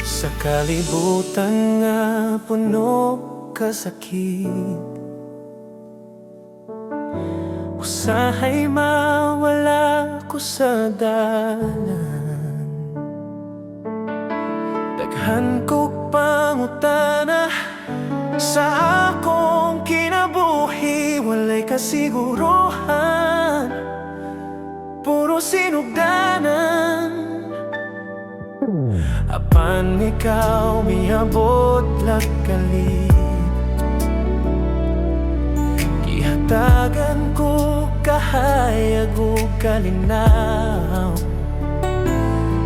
Sa kalibutan nga puno kasakit, usahay mawala ko sa dalan. Daghan ko pangutana sa akong kinabuhi, walay kasiguruhan, puro sinugdanan. Apan ikaw miabot lagkalit, gihatagan ko kahayag ug kalinaw.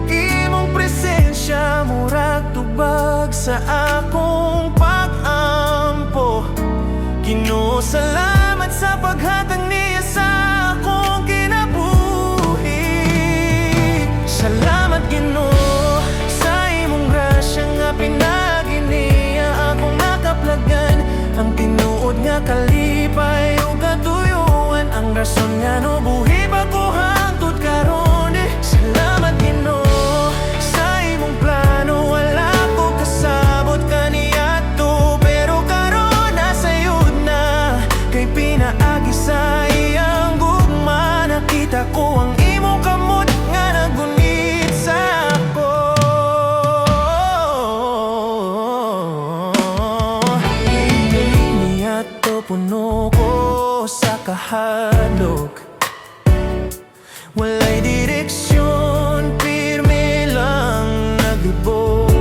Imong presensya murag tubag sa akong pag-ampo. Ginoo, salamat sa paghatag niya sa akong kinabuhi. Salamat Ginoo sa imong grasya nga pinaginiya akong nakaplagan. Ang tinuod nga kalipay ug katuyuan, ang rason nga nabuhi pa ko hangtod karon. Salamat Ginoo sa imong plano, wala ko kasabot kaniadto, pero karon nasayod na, kay pinaagi sa iyang gugma. Nakita ko ang imong kamot nga nagunit sa ako. Niadto puno ko sa kahadlok, walay direksyon, pirme lang naglibog.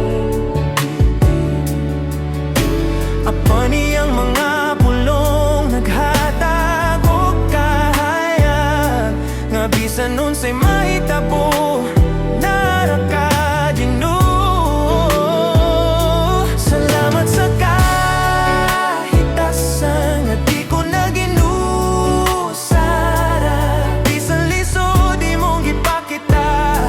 Apan iyang mga pulong naghatag og kahayag, nga bisan unsay mahitabo naraka Ginoo. Salamat sa kahitasan nga di ko na ginusara, bisan lisod imong gipakita,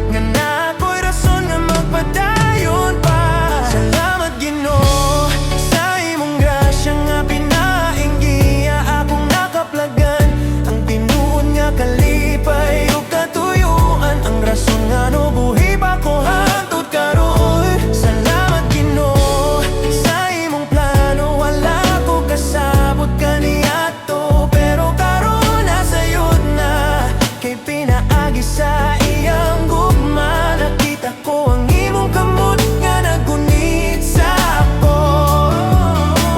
nga na ako'y rason nga magpadayon pa. Salamat Ginoo sa imong grasya nga pinainggiya akong nakaplagan. Ang tinuod nga kalipay ug katuyuan, ang rason nga nabuhi pa ko hangtod karon. Salamat Ginoo sa imong plano, wala ko kasabot kaniadto, pero karon nasayod na, kay pinaagi sa iyang gugma. Nakita ko ang imong kamot nga nagunit sa ako.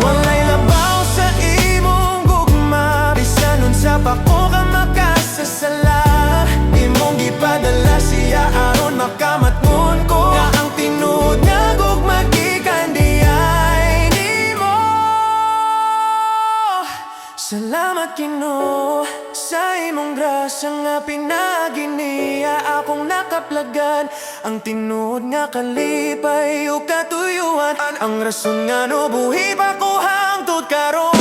Walay labaw sa imong gugma, bisan unsa pa ko ka makasasala. Imong gipadala siya aron makamatngon ko, nga ang tinuod nga gugma gikan di ay nimo. Salamat Ginoo sa imong grasya nga pinaginiya akong nakaplagan. Ang tinuod nga kalipay ug katuyuan, ang rason nga nabuhi pa ko hangtod karon.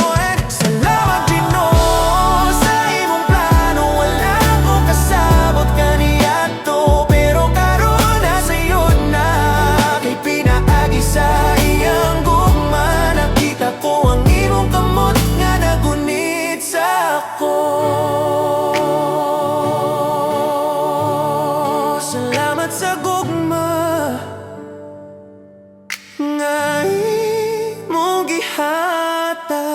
Salamat Ginoo sa imong plano, wala ko kasabot kaniadto, pero karon nasayod na, kay pinaagi sa iyang gugma. Nakita ko ang imong kamot nga nagunit sa ako. Salamat sa gugma nga imong gihatag.